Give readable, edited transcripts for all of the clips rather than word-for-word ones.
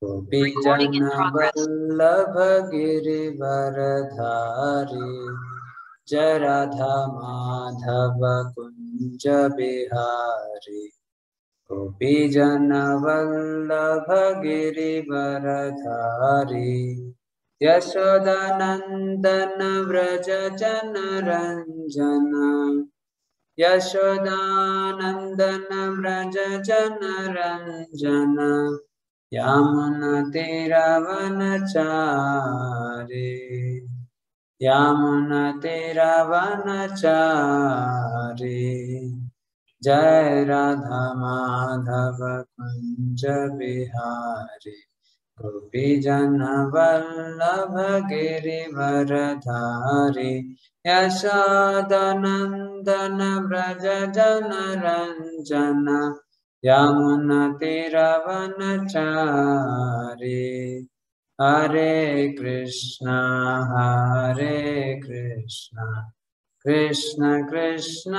गोपीजनवल्लभ गिरिवरधारी जय राधा माधव कुंज बिहारी। गोपीजनवल्लभ गिरिवरधारी यशोदानंदन व्रज जनरंजन यशोदानंदन व्रज जनरंजन यामुनतीरवनचारी यामुनतीरवनचारी जय राधा माधव कुंज बिहारी। गोपीजनवल्लभ गिरिवरधारी यशोदानंदन व्रज जनरंजन यामुनतीरवनचारी हरे कृष्णा कृष्ण कृष्ण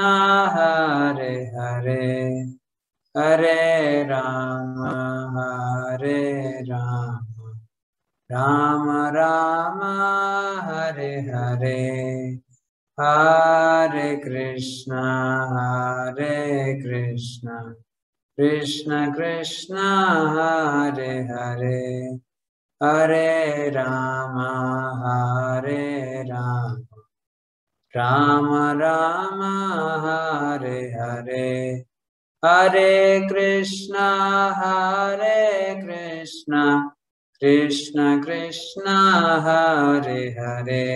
हरे हरे हरे राम राम राम हरे हरे हरे कृष्ण कृष्ण कृष्ण हरे हरे हरे राम राम राम हरे हरे हरे कृष्ण कृष्ण कृष्ण हरे हरे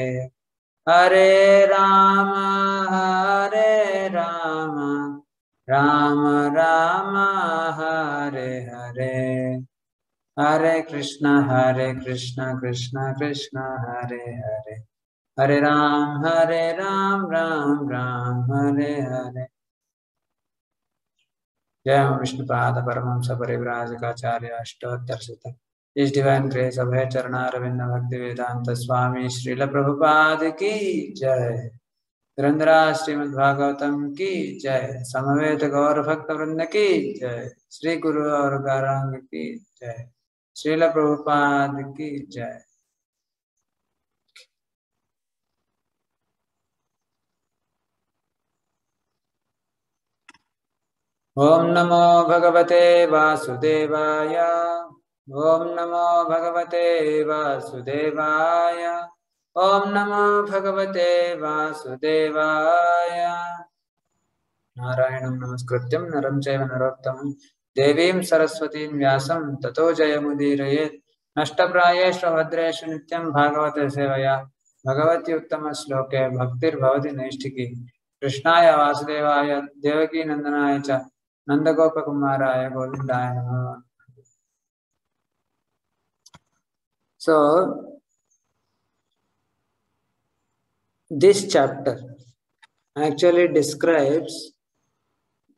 हरे राम राम राम हरे हरे हरे कृष्ण कृष्ण कृष्ण हरे हरे हरे राम राम राम हरे हरे। जय विष्णुपाद परमहंस परिव्राजकाचार्य अष्टोत्तर शतक। इस डिवाइन ग्रेस of है चरणारविंद भक्ति वेदांत स्वामी श्रील प्रभुपाद की जय। ग्रंथरा श्रीमद् भागवतम की जय। समवेत गौर भक्त वृंद की जय। श्री गुरु और गौरांग की जय। श्रील प्रभुपाद की जय। ओम नमो भगवते वासुदेवाय। ओम नमो भगवते वासुदेवाय। ओम नमो भगवते वासुदेवाय। नारायणं नमस्कृत्यं नरं चैव नरोत्तमं देवीं सरस्वतीं व्यासं ततो जयमुदीरयेत्। नष्टप्रायेषु भद्रेषु नित्यं भागवते सेवया भगवती उत्तमश्लोके भक्तिर्भवति नैष्ठिकी। कृष्णाय वासुदेवाय देवकी नंदनाय च नंदगोपकुमाराय गोविंदाय नमः। So this chapter actually describes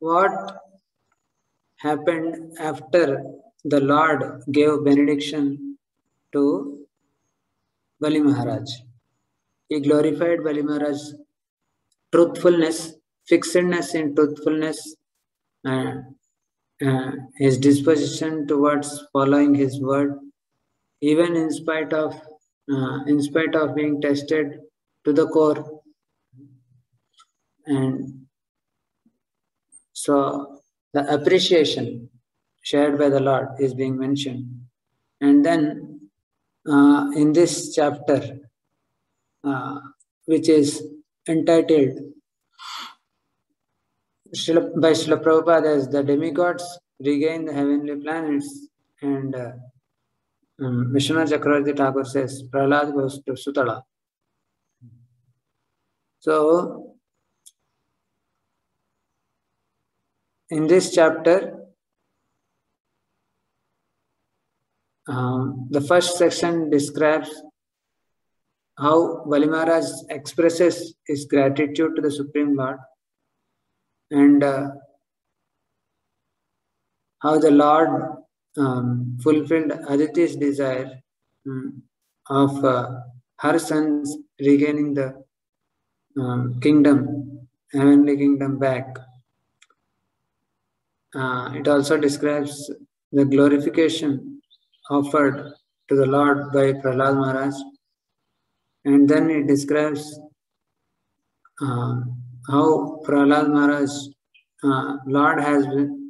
what happened after the Lord gave benediction to Bali Maharaj. He glorified Bali Maharaj's truthfulness, fixedness in truthfulness, and his disposition towards following his word, even in spite of being tested to the core. And so the appreciation shared by the Lord is being mentioned. And then in this chapter, which is entitled by Srila Prabhupada as the Demigods regain the heavenly planets, and Vishwanath Chakravarti Thakur says Prahlad goes to Sutala. So in this chapter, the first section describes how Bali Maharaj expresses his gratitude to the Supreme Lord, and how the Lord fulfilled Aditi's desire of her sons regaining the kingdom, heavenly kingdom back. It also describes the glorification offered to the Lord by Prahlad Maharaj. And then it describes how Prahlad Maharaj, Lord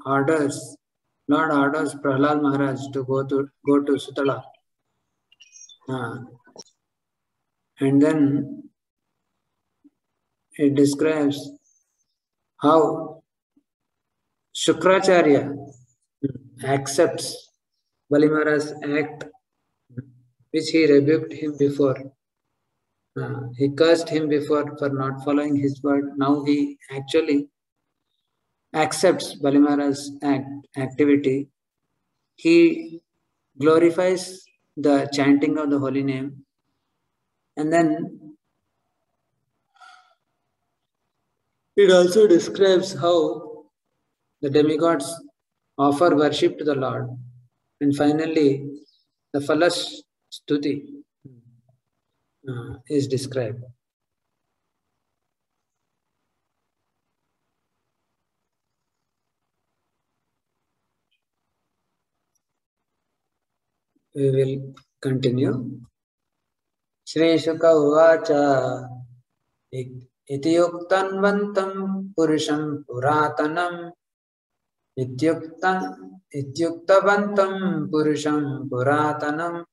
orders Prahlad Maharaj to go to Sutala. And then it describes how Shukracharya accepts Bali Maharaj's act, which he rebuked him before. He cursed him before for not following his word. Now he actually accepts Bali Maharaj's activity. He glorifies the chanting of the holy name. And then it also describes how the demigods offer worship to the Lord. And finally, the Falas Stuti is described. We will continue. Shri Shuka Uvacha Iti Yuktanvantam Purusham Puratanam Ityuktavantam Purusham Puratanam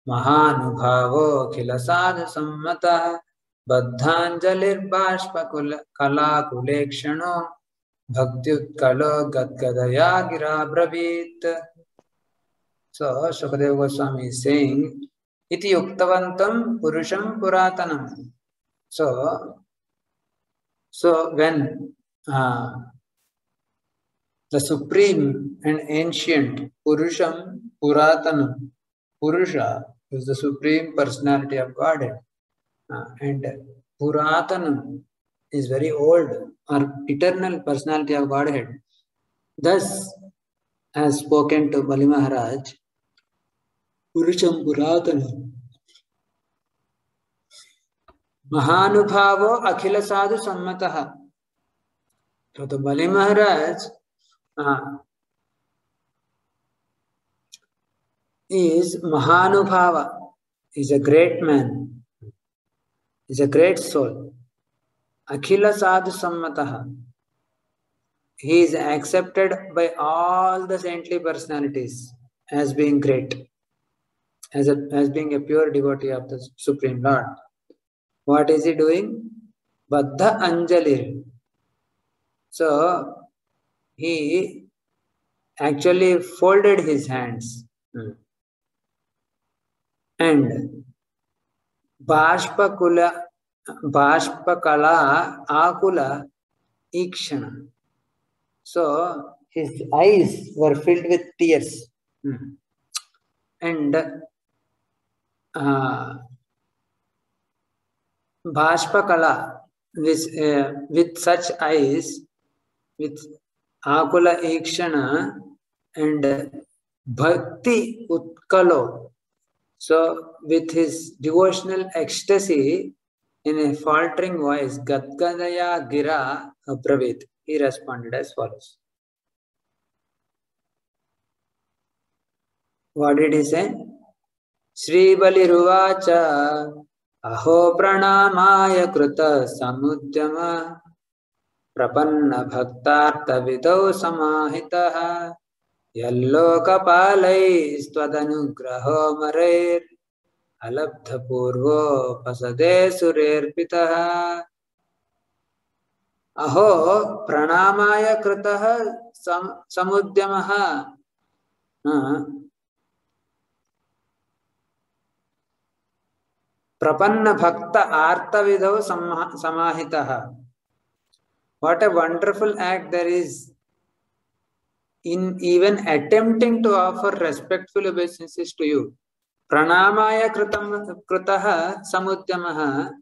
Mahanubhavo Khilasad Sammata Baddhanjalir Bashpa Kala Kulekshano Bhaktyutkalo Gadgadaya Gira Brabit. So Shukadeva Goswami is saying, Iti Yuktavantam Purusham Puratanam. So when the supreme and ancient Purusham Puratanam, Purusha is the supreme personality of Godhead, and Puratanam is very old or eternal personality of Godhead. Thus, as spoken to Bali Maharaj, Purusham Puratanam Mahanubhavo Akhila Sadhu Sammataha. So the Bali Maharaj is Mahanubhava, is a great man, is a great soul. Akhila Sadhu Sammataha. He is accepted by all the saintly personalities as being great, as being a pure devotee of the Supreme Lord. What is he doing? Baddha Anjali. So he actually folded his hands and Bashpa Kala Akula Ikshana. So his eyes were filled with tears. And Bashpa Kala, with such eyes, with Akula Ikshana and Bhakti Utkalo, so with his devotional ecstasy, in a faltering voice, Gadgadaya Gira Abravit, he responded as follows. What did he say? Shri Bali Ruvacha Aho Pranamaya Kruta Samudyama Prapanna Bhaktartha Vidau Samahitaha Yallokapalai Stvadanugраho Marer Alabdha Purvo Pasade Surer Pitaha Aho Pranamaya Krutaha Samudyamaha Prapanna Bhakta Artha Vidau Samahitaha. What a wonderful act there is in even attempting to offer respectful obeisances to you. Pranamaya krutaha samudyamaha.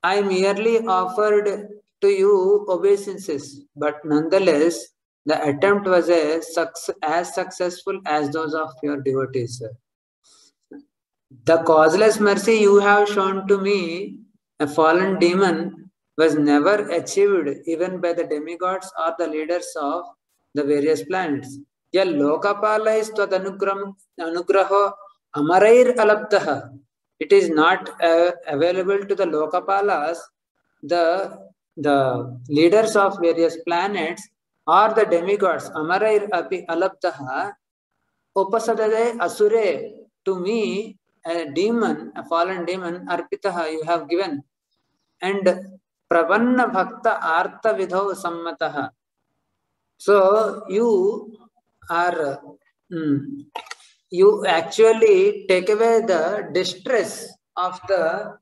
I merely offered to you obeisances, but nonetheless, the attempt was as successful as those of your devotees. The causeless mercy you have shown to me, a fallen demon, was never achieved even by the demigods or the leaders of the various planets. Ya lokapala is anugraho amarair alabdaha. It is not available to the lokapalas, the leaders of various planets or the demigods. Amarair api alabdaha upasadade asure. To me, a demon, a fallen demon, arpitaha, you have given. And pravanna bhakta artha vidho sammataha. So you actually take away the distress of uh,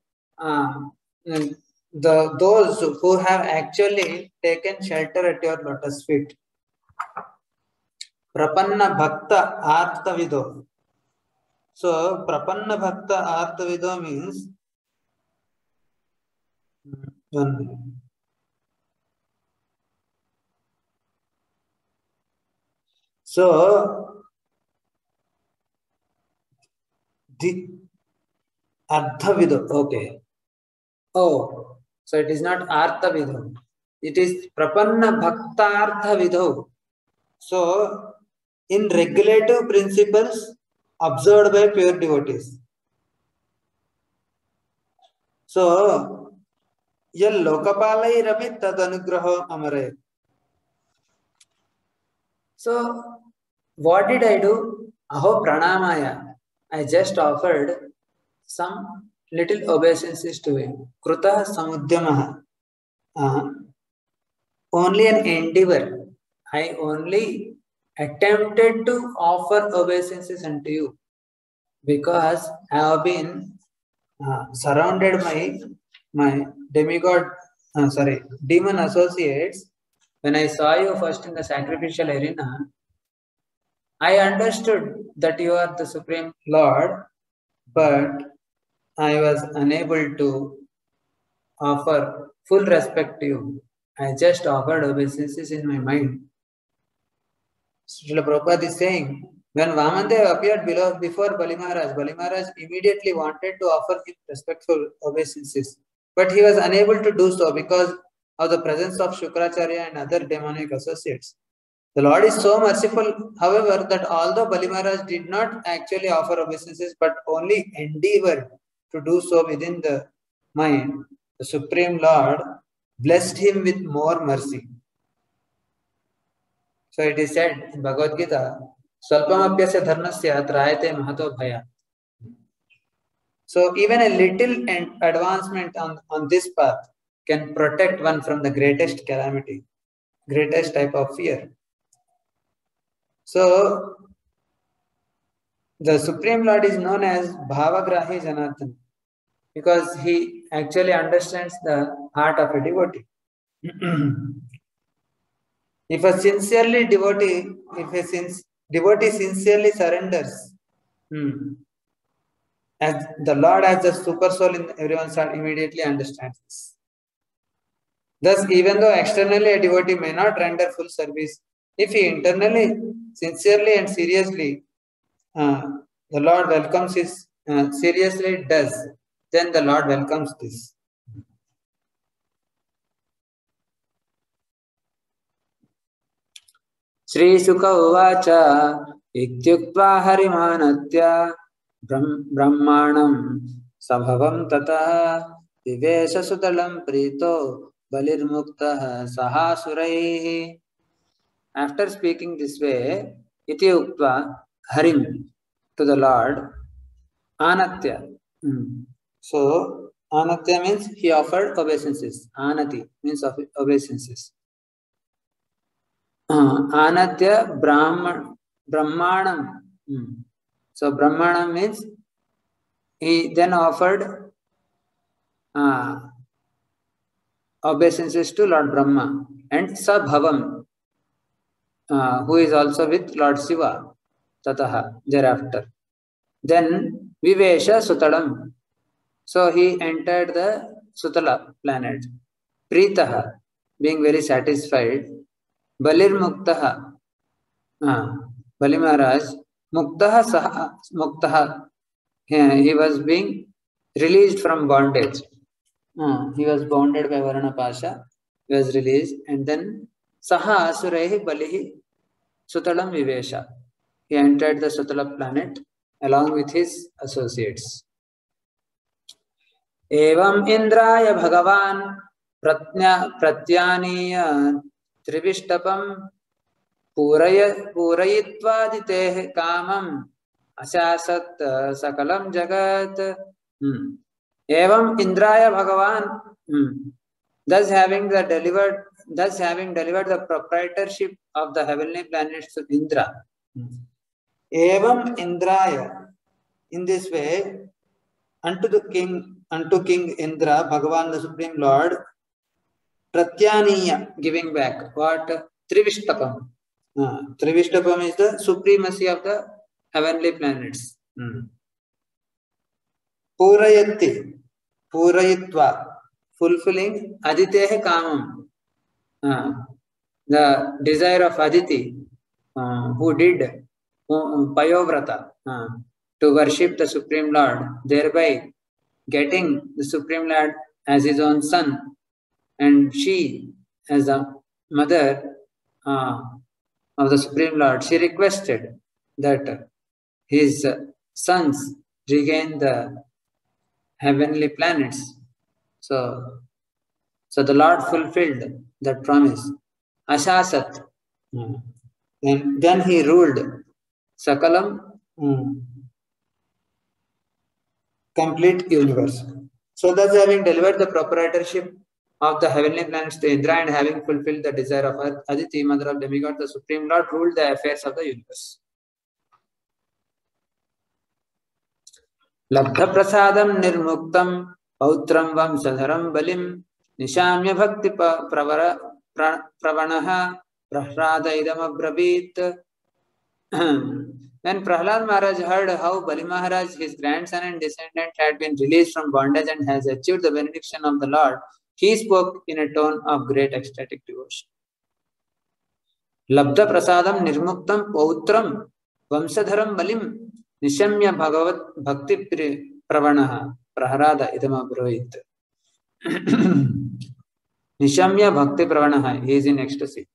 those who have actually taken shelter at your lotus feet. Prapanna bhakta artha vidho. So prapanna bhakta artha vidho means one minute. So the Arthavidho, okay. Oh, so it is not Arthavidho. It is Prapanna Bhaktarthavidho. So, in regulative principles observed by pure devotees. So, yal lokapalai rapi tad anugraho amare. So, what did I do? Aho pranamaya. I just offered some little obeisances to him. Kruta samudyamaha. Only an endeavor. I only attempted to offer obeisances unto you because I have been surrounded by my demon associates. When I saw you first in the sacrificial arena, I understood that you are the Supreme Lord, but I was unable to offer full respect to you. I just offered obeisances in my mind. Srila Prabhupada is saying, when Vamandev appeared before Bali Maharaj immediately wanted to offer him respectful obeisances. But he was unable to do so because of the presence of Shukracharya and other demonic associates. The Lord is so merciful, however, that although Bali Maharaj did not actually offer obeisances, but only endeavored to do so within the mind, the Supreme Lord blessed him with more mercy. So it is said in Bhagavad Gita, Swalpamapyasya dharmasya trayate mahato bhaya. So even a little advancement on this path can protect one from the greatest calamity, greatest type of fear. So the Supreme Lord is known as Bhavagrahi Janardhan because he actually understands the heart of a devotee. If a devotee sincerely surrenders, as the Lord as the super soul in everyone's heart immediately understands this. Thus, even though externally a devotee may not render full service, if he internally, sincerely and seriously, the Lord welcomes his, seriously does, then the Lord welcomes this. Sri Sukha Uvacha Ityuktva Harimanatya Brahmanam Sabhavam Tata Vivesha Sutalam Prito Balirmukta Sahasuraihi. After speaking this way, Iti Uktva Harim to the Lord, Anatya. So, Anatya means he offered obeisances. Anati means obeisances. Anatya Brahmanam. So Brahmanam means he then offered obeisances to Lord Brahma and Sabhavam, who is also with Lord Shiva, Tataha, thereafter. Then Vivesha Sutalam. So he entered the Sutala planet. Pritaha, being very satisfied. Balir Muktaha. Bali Maharaj, Muktaha, he was being released from bondage. He was bounded by Varana Pasha, he was released, and then Saha Asurehi Balihi Sutalam Vivesha. He entered the Sutala planet along with his associates. Evam Indraya Bhagavan Pratyaniya Trivistapam Purayitvaditehe Kamam Asasat Sakalam Jagat. Evam Indraya Bhagavan. Thus having delivered the proprietorship of the heavenly planets to Indra. Evam Indraya. In this way, unto King Indra, Bhagavan the Supreme Lord, Pratyaniya, giving back. What? Trivistapam. Trivistapam is the supremacy of the heavenly planets. Purayitva, fulfilling Aditehe Kamam, the desire of Aditi, who did Payovrata, to worship the Supreme Lord, thereby getting the Supreme Lord as his own son, and she as the mother of the Supreme Lord. She requested that his sons regain the heavenly planets. So the Lord fulfilled that promise. Ashasat. Then he ruled Sakalam, complete universe. So thus having delivered the proprietorship of the heavenly planets to Indra and having fulfilled the desire of Aditi, mother of Demigods, the Supreme Lord ruled the affairs of the universe. Labdha prasadam nirmuktam pautram vamsadharam balim nishamya bhakti pravanaha prahrada idam abrabit. When Prahlad Maharaj heard how Bali Maharaj, his grandson and descendant, had been released from bondage and has achieved the benediction of the Lord, he spoke in a tone of great ecstatic devotion. Labdha prasadam nirmuktam pautram vamsadharam balim nishamya bhagavat bhakti pravanaha praharada idam abravit. Nishamya bhakti pravanaha, he is in ecstasy,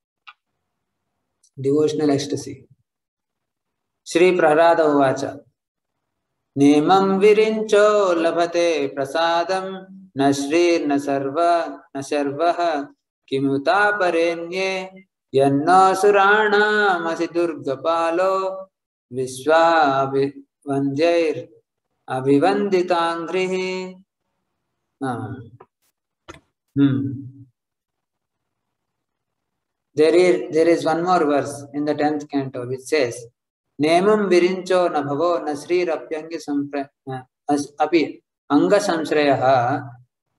devotional ecstasy. Shri Prahrada Uvacha Nemam Virincho Labhate Prasadam Nashrir Nasarva Nasarvaha Kimuta Parenye Yanno Surana Masidurgapalo Vishwa Vandyair Abhivanditangrihi. There is one more verse in the 10th canto which says Nemam virincho nabhavo nasri rapyangi api anga samsrayaha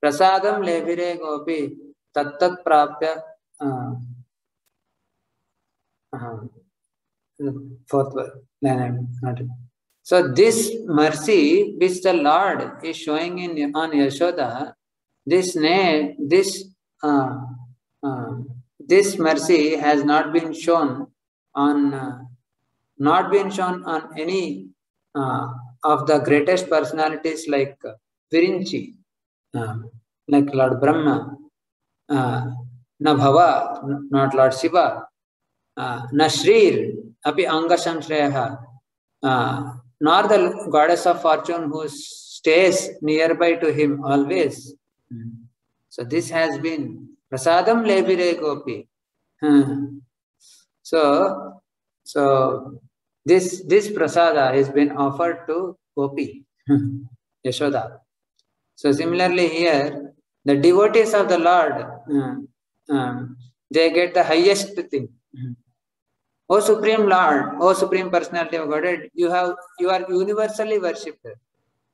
prasadam levire gopi tattat prapya. Fourth verse. So this mercy which the Lord is showing on Yashoda, this mercy has not been shown on any of the greatest personalities like Virinchi, like Lord Brahma, Nabhava, not Lord Shiva, Nashrir, api anga samsrayaha, nor the goddess of fortune who stays nearby to him always. So this has been prasadam lebire gopi. So this prasada has been offered to Gopi, Yashoda. So similarly here, the devotees of the Lord, they get the highest thing. O Supreme Lord, O Supreme Personality of Godhead, you are universally worshipped.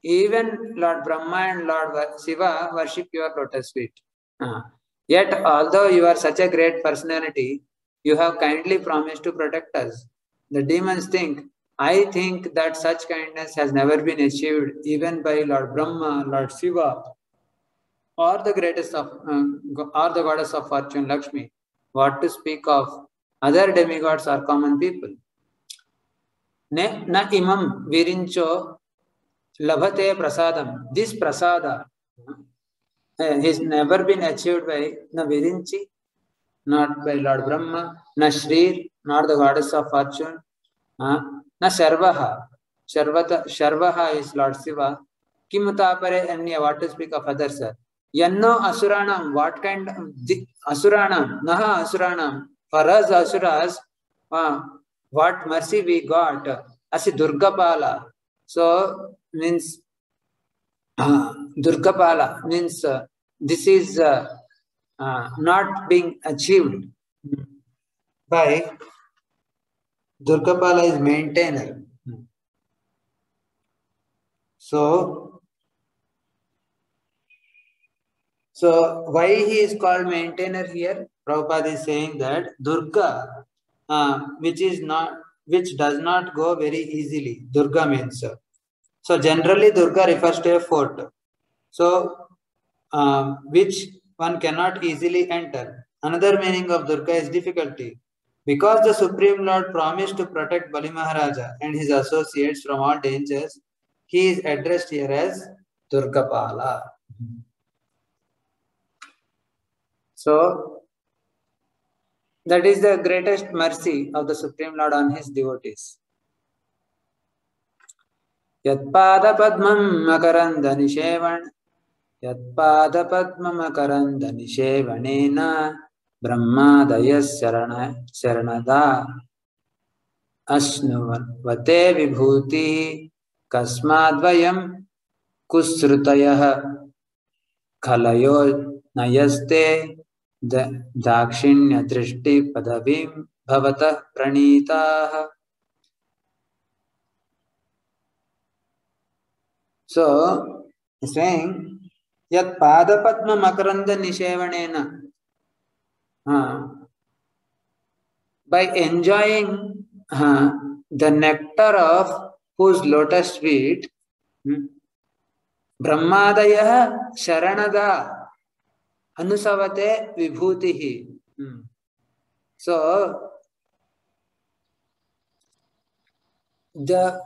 Even Lord Brahma and Lord Shiva worship your lotus feet. Yet, although you are such a great personality, you have kindly promised to protect us. The demons I think that such kindness has never been achieved even by Lord Brahma, Lord Shiva, or the greatest of, or the goddess of fortune, Lakshmi. What to speak of other demigods or common people? Na imam virincho labhate prasadam. This prasada has never been achieved by na Virinchi, not by Lord Brahma, na Shrir, not the goddess of fortune. Na Sharvaha. Sharvaha is Lord Shiva. Kimutapare Anya, what to speak of others? Yanno Asuranam, what kind of Asuranam? Naha Asuranam. For us Asuras, what mercy we got. Asi Durgapala. So means Durgapala means this is not being achieved by Durgapala is maintainer. So why he is called maintainer here? Prabhupada is saying that Durga, which does not go very easily. Durga means. So generally Durga refers to a fort. So which one cannot easily enter. Another meaning of Durga is difficulty. Because the Supreme Lord promised to protect Bali Maharaja and his associates from all dangers, he is addressed here as Durgapala. So, that is the greatest mercy of the Supreme Lord on his devotees. Yatpada Padmam Makaranda Nishevan Yatpada Padmam Makaranda Nishevanena Brahmadayas Sharanada Ashnuvate Vibhuti Kasmadvayam Kusrutayah Kalayo Nayaste Dakshinya Drishti Padavim Bhavata Pranitaha. So, he's saying, Yat Pada Padma Makaranda Nishevanena. By enjoying the nectar of whose lotus feet, Brahmadaya Sharanada Anusavate Vibhutihi. So, the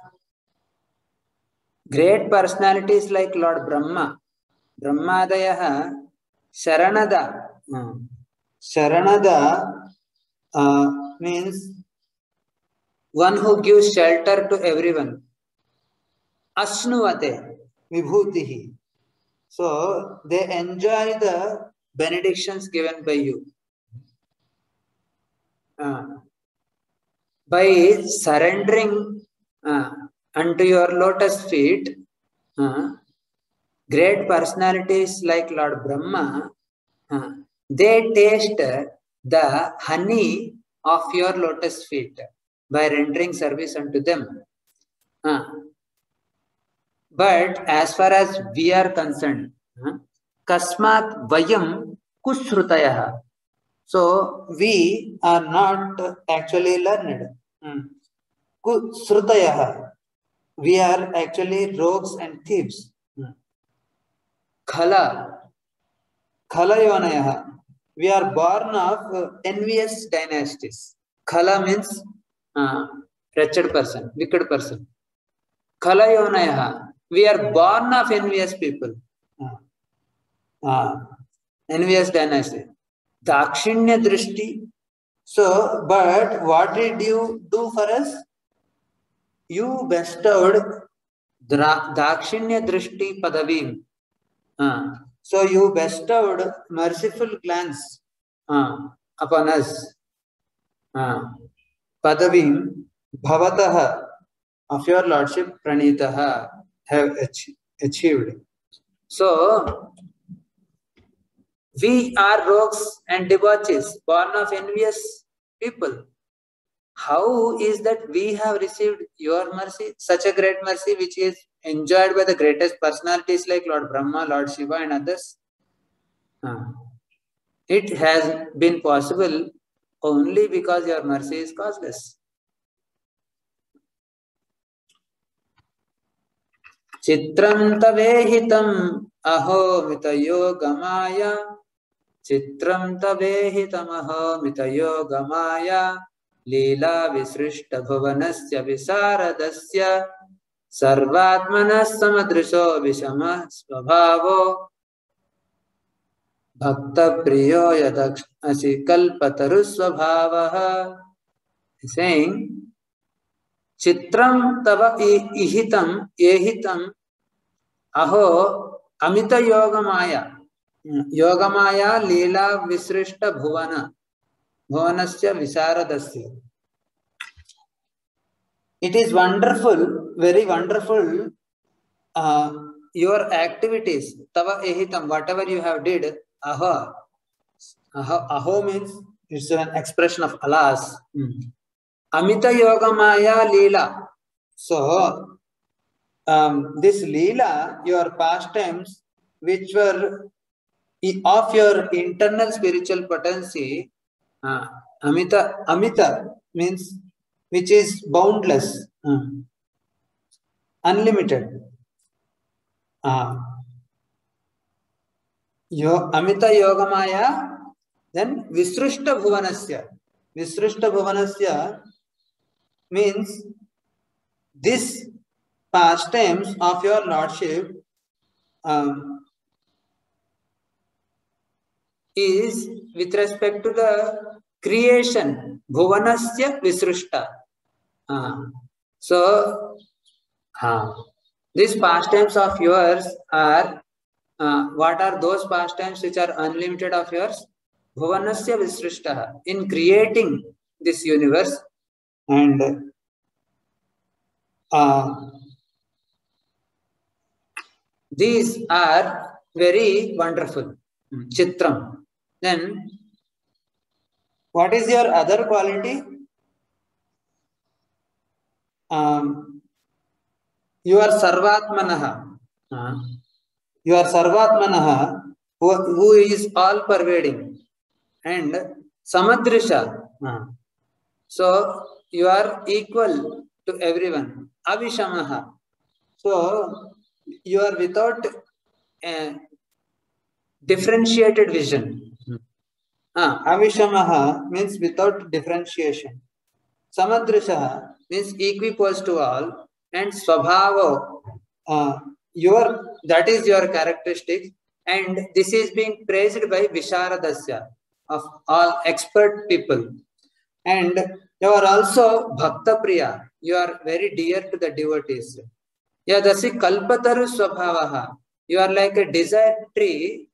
great personalities like Lord Brahma, Brahmadaya Sharanada. Sharanada means one who gives shelter to everyone. Ashnuvate Vibhutihi. So, they enjoy the benedictions given by you. By surrendering unto your lotus feet, great personalities like Lord Brahma, they taste the honey of your lotus feet by rendering service unto them. But as far as we are concerned, Kasmat Vayam Kushrutayah. So we are not actually learned. Kushrutayah. We are actually rogues and thieves. Khala Yonayah. We are born of envious dynasties. Khala means wretched person, wicked person. Khala Yonayah. We are born of envious people. Envious dynasty. Dakshinya Drishti. So, but what did you do for us? You bestowed Dakshinya Drishti Padavim. So you bestowed merciful glance upon us. Padavim Bhavataha of your Lordship Pranitaha have achieved. So we are rogues and debauchees, born of envious people. How is that we have received your mercy, such a great mercy which is enjoyed by the greatest personalities like Lord Brahma, Lord Shiva and others? It has been possible only because your mercy is causeless. Chitram tavehitam aho mitayo gamaya Chitram tavehitam aho mitayo gamaya Leela visrishta bhuvanasya visaradasya Sarvatmanas samadrisho vishama svabhavo Bhakta priyo yadakshasi kalpataru svabhavaha. He's saying, Chitram tava ihitam ehitam aho amita yogamaya. Yogamaya leela visrishta bhuvana. Bhuvanasya visaradasya. It is wonderful, very wonderful, your activities. Tava ehitam, whatever you have did, aho. Aho means it's an expression of alas. Amita yogamaya leela. So, this leela, your pastimes, which were of your internal spiritual potency, amita means which is boundless, unlimited. Amita yogamaya, then visrushta bhuvanasya. Visrushta bhuvanasya means this pastimes of your lordship is with respect to the creation, bhuvanasya visrushta. So, these pastimes of yours are, what are those pastimes which are unlimited of yours? Bhuvanasya visrushta, in creating this universe, and these are very wonderful. Chitram. Then, what is your other quality? You are sarvatmanaha. You are sarvatmanaha, who is all pervading, and samadrisha. So you are equal to everyone. Avishamaha. So you are without differentiated vision. Avishamaha means without differentiation. Samadrisha means equipoise to all, and swabhava, that is your characteristic, and this is being praised by Visharadasya, of all expert people. And you are also Bhakta Priya, you are very dear to the devotees. Yadasi Kalpataru Swabhavaha, you are like a desire tree,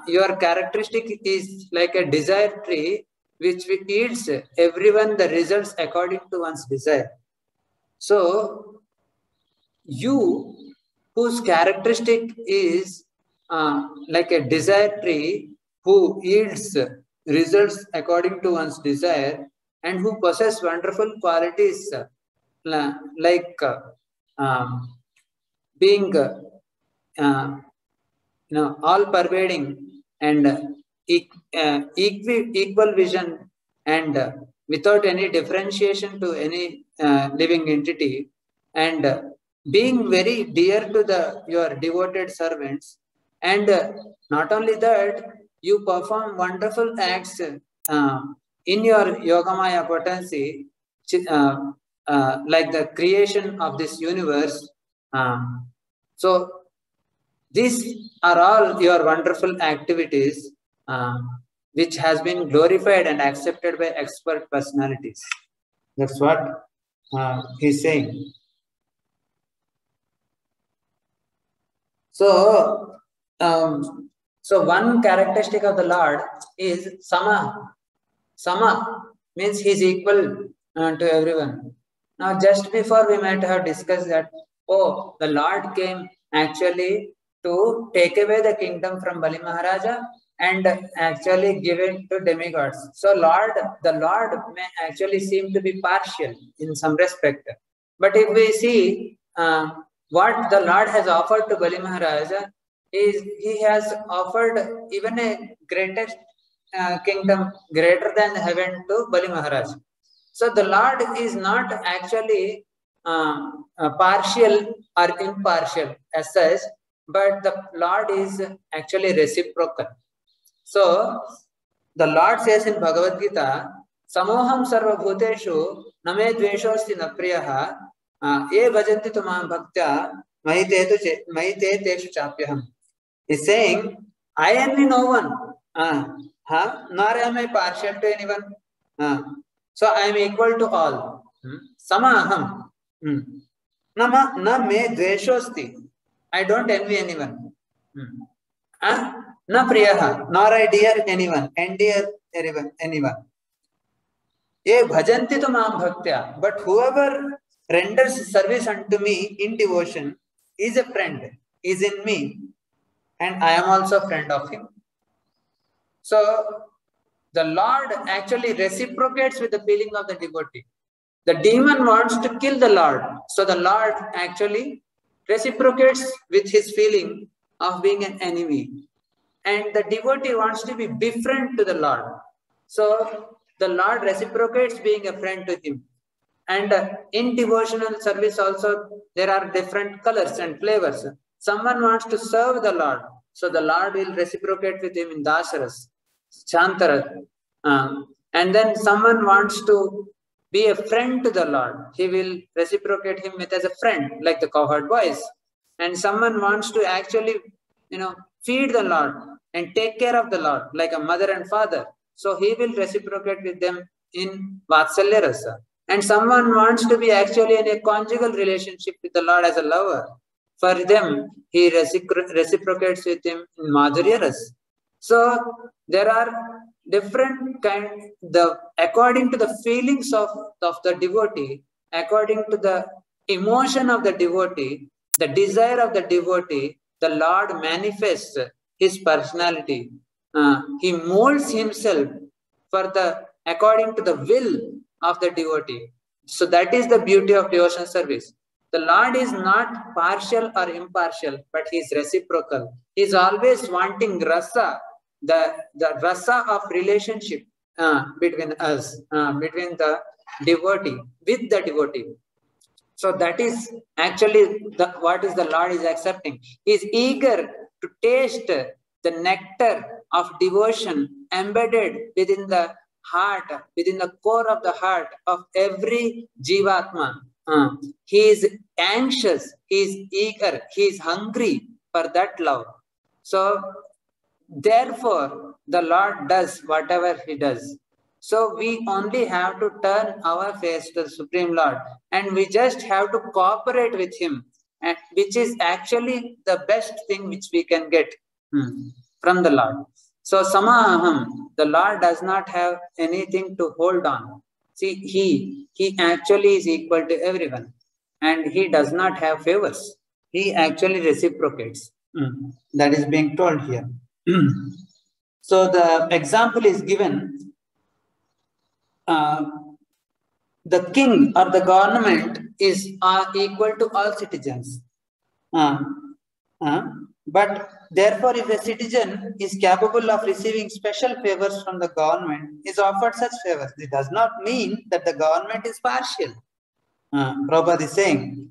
your characteristic is like a desire tree which yields everyone the results according to one's desire. So, you whose characteristic is like a desire tree who yields results according to one's desire, and who possess wonderful qualities like being all pervading and equal vision, and without any differentiation to any living entity, and being very dear to your devoted servants, and not only that, you perform wonderful acts in your yogamaya potency, like the creation of this universe. So these are all your wonderful activities, which has been glorified and accepted by expert personalities. That's what he's saying. So, so one characteristic of the Lord is Sama. Sama means he is equal to everyone. Now, just before we might have discussed that, oh, the Lord came actually to take away the kingdom from Bali Maharaja and actually give it to demigods. So, the Lord may actually seem to be partial in some respect. But if we see what the Lord has offered to Bali Maharaja, is he has offered even a greatest kingdom greater than heaven to Bali Maharaj. So the Lord is not actually partial or impartial as such, but the Lord is actually reciprocal. So the Lord says in Bhagavad Gita, Samoham sarva bhuteshu name dveshosti na priyaha ye bhajanti tumam bhaktya mahite teshu chapyaham. He's saying, I envy no one, nor am I partial to anyone. So I am equal to all. Samaham. Nama na me dveshosti. I don't envy anyone. Na priyaha, nor I dear anyone, endear anyone. Ye bhajanti to maam bhaktya. But whoever renders service unto me in devotion is a friend, is in me, and I am also a friend of him. So the Lord actually reciprocates with the feeling of the devotee. The demon wants to kill the Lord. So the Lord actually reciprocates with his feeling of being an enemy. And the devotee wants to be befriend to the Lord. So the Lord reciprocates being a friend to him. And in devotional service also, there are different colors and flavors. Someone wants to serve the Lord. So the Lord will reciprocate with him in Dasaras, Chantaras. And then someone wants to be a friend to the Lord. He will reciprocate him with as a friend, like the cowherd boys. And someone wants to actually, feed the Lord and take care of the Lord, like a mother and father. So he will reciprocate with them in Vatsalya Rasa. And someone wants to be actually in a conjugal relationship with the Lord as a lover. For them, he reciprocates with him in Madhurya Rasa. So there are different kinds, according to the feelings of the devotee, according to the emotion of the devotee, the desire of the devotee, the Lord manifests his personality. He molds himself according to the will of the devotee. So that is the beauty of devotion service. The Lord is not partial or impartial, but he is reciprocal. He is always wanting rasa, the rasa of relationship between us, between the devotee, with the devotee. So that is actually what is the Lord is accepting. He is eager to taste the nectar of devotion embedded within the heart, within the core of the heart of every Jivatma. He is anxious, he is eager, he is hungry for that love. So therefore, the Lord does whatever he does. So we only have to turn our face to the Supreme Lord, and we just have to cooperate with him, which is actually the best thing which we can get from the Lord. So Samaham, the Lord does not have anything to hold on. See, he actually is equal to everyone, and he does not have favors. He actually reciprocates. That is being told here. So the example is given. The king or the government is equal to all citizens. But therefore, if a citizen is capable of receiving special favors from the government, is offered such favors, it does not mean that the government is partial. Prabhupada is saying,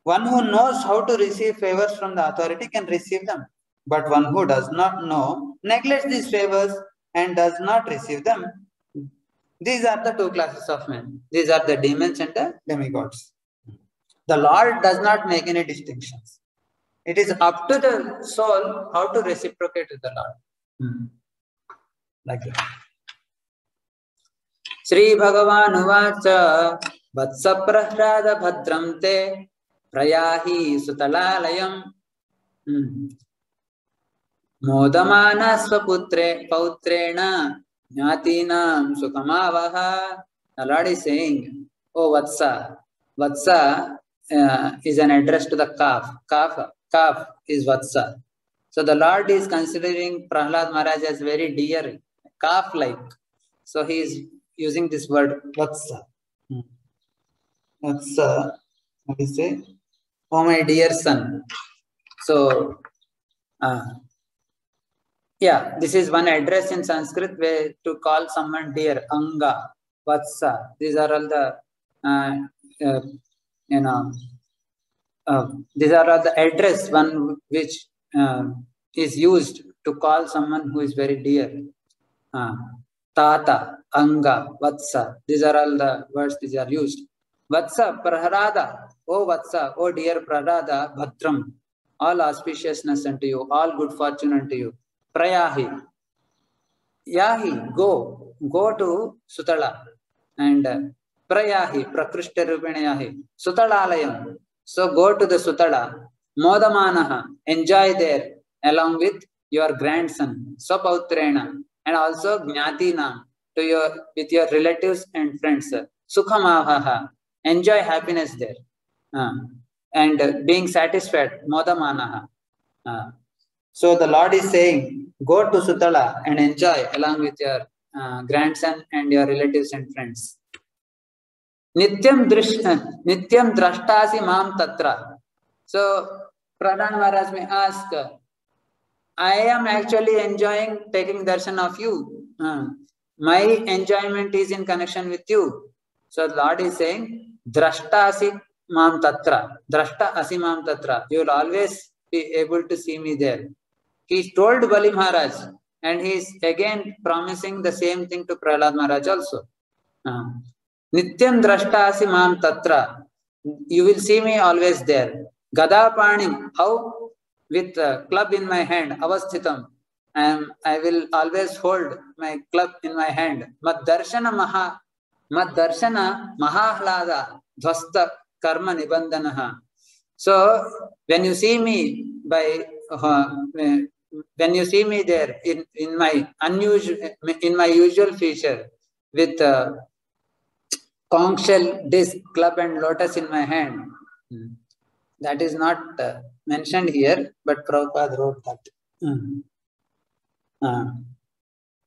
one who knows how to receive favors from the authority can receive them. But one who does not know, neglects these favors and does not receive them. These are the two classes of men. These are the demons and the demigods. The Lord does not make any distinctions. It is up to the soul how to reciprocate with the Lord. Like that. Sri Bhagavan Uvacha Vatsa Prahrada Bhadram Te Prayahi Sutalalayam Modamana Pautrena Jnatinam Sukamavaha. The Lord is saying, oh Vatsa. Vatsa is an address to the calf. Calf is Vatsa. So the Lord is considering Prahlad Maharaj as very dear, calf-like. So he is using this word Vatsa. Vatsa, what do you say? Oh my dear son. So, yeah, this is one address in Sanskrit where to call someone dear, Anga, Vatsa. These are all the, these are all the address one which is used to call someone who is very dear. Tata, Anga, Vatsa. These are all the words these are used. Vatsa, Prahrada. Oh Vatsa, oh dear Prahrada, Bhadram. All auspiciousness unto you, all good fortune unto you. Prayahi. Yahi, go to Sutala. and prayahi, prakrishta rupineyahi, sutalalayam. So go to the sutala, modamanaha, enjoy there along with your grandson, swapautrena, and also gnyatina, to your with your relatives and friends. Sukhamavaha, enjoy happiness there. And being satisfied, modamanaha. So the Lord is saying, go to Sutala and enjoy along with your grandson and your relatives and friends. Nityam drashtasi mam tatra. So Pradhan Maharaj may ask, I am actually enjoying taking darshan of you. My enjoyment is in connection with you. So the Lord is saying, drashtasi mam tatra. Drashta asi mam tatra. You will always be able to see me there. He told Bali Maharaj, and he is again promising the same thing to Prahlad Maharaj also. Nityam drashtasi mam tatra. You will see me always there. Gadapani, how? With a club in my hand, avasthitam. I will always hold my club in my hand. Mad darshana mahahlada dhvasta karma nibandhanaha. So when you see me when you see me there in my usual feature with conch shell, disc, club and lotus in my hand, that is not mentioned here, but Prabhupada wrote that.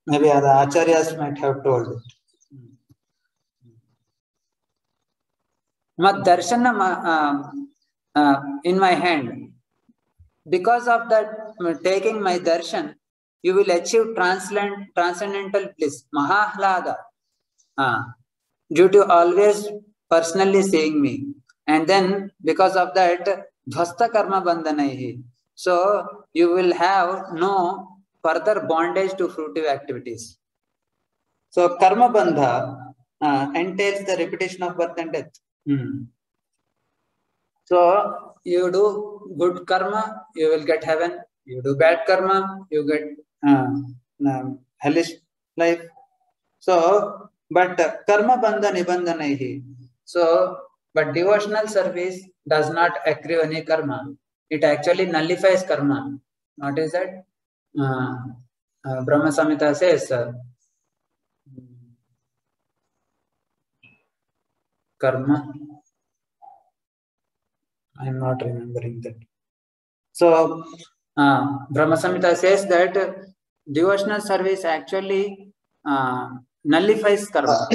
Maybe other acharyas might have told it. Mad darshana in my hand. Because of that, taking my darshan, you will achieve transcendental bliss, mahahlada, due to always personally seeing me. And then, because of that, dhvasta karma bandhanaihi. So, you will have no further bondage to fruitive activities. So, karma bandha entails the repetition of birth and death. So, you do good karma, you will get heaven. You do bad karma, you get hellish life. So, but karma bandha nibandhanaihi. So, but devotional service does not accrue any karma. It actually nullifies karma. What is that? Brahma Samhita says, karma. I am not remembering that. So, Brahma Samhita says that devotional service actually nullifies karma.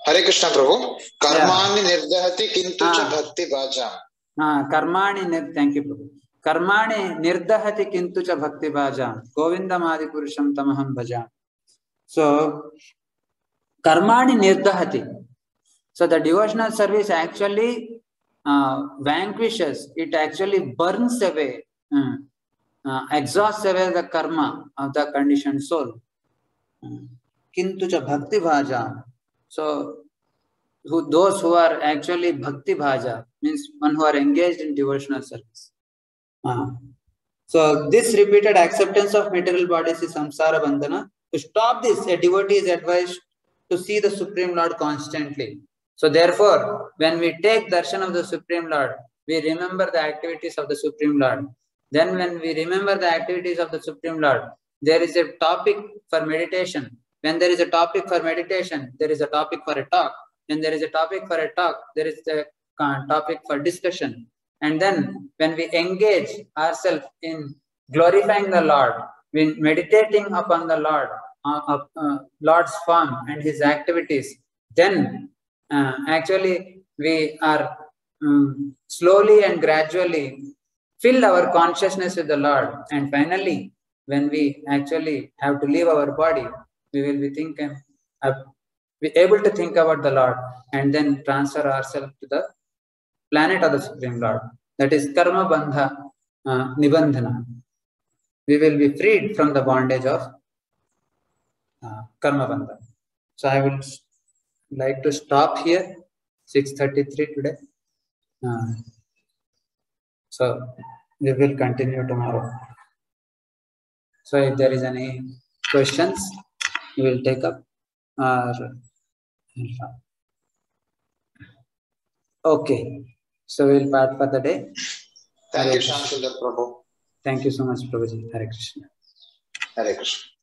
Hare Krishna Prabhu. Karmani nirdahati kintu cha bhakti bhajam. Karmani, thank you Prabhu. Karmani nirdahati kintu cha bhakti bhajam. Govindam adi purusham tamaham bhajam. So, karmani nirdahati. So, the devotional service actually vanquishes, it actually burns away, exhausts away the karma of the conditioned soul. Kintu cha bhakti bhajam. So, those who are actually bhakti bhaja, means one who are engaged in devotional service. So this repeated acceptance of material bodies is samsara bandhana. To stop this, a devotee is advised to see the Supreme Lord constantly. So therefore, when we take darshan of the Supreme Lord, we remember the activities of the Supreme Lord. Then when we remember the activities of the Supreme Lord, there is a topic for meditation. When there is a topic for meditation, there is a topic for a talk. When there is a topic for a talk, there is a topic for discussion. And then when we engage ourselves in glorifying the Lord, when meditating upon the Lord, Lord's form and his activities, then actually we are slowly and gradually fill our consciousness with the Lord. And finally, when we actually have to leave our body, we will be thinking, be able to think about the Lord and then transfer ourselves to the planet of the Supreme Lord. That is karma bandha nibandhana. We will be freed from the bondage of karma bandha. So I would like to stop here. 6:33 today. So we will continue tomorrow. So if there is any questions, we will take up. Okay, so we'll part for the day. Thank you, Shyamsundar Prabhu. Thank you so much, Prabhuji. Hare Krishna. Hare Krishna.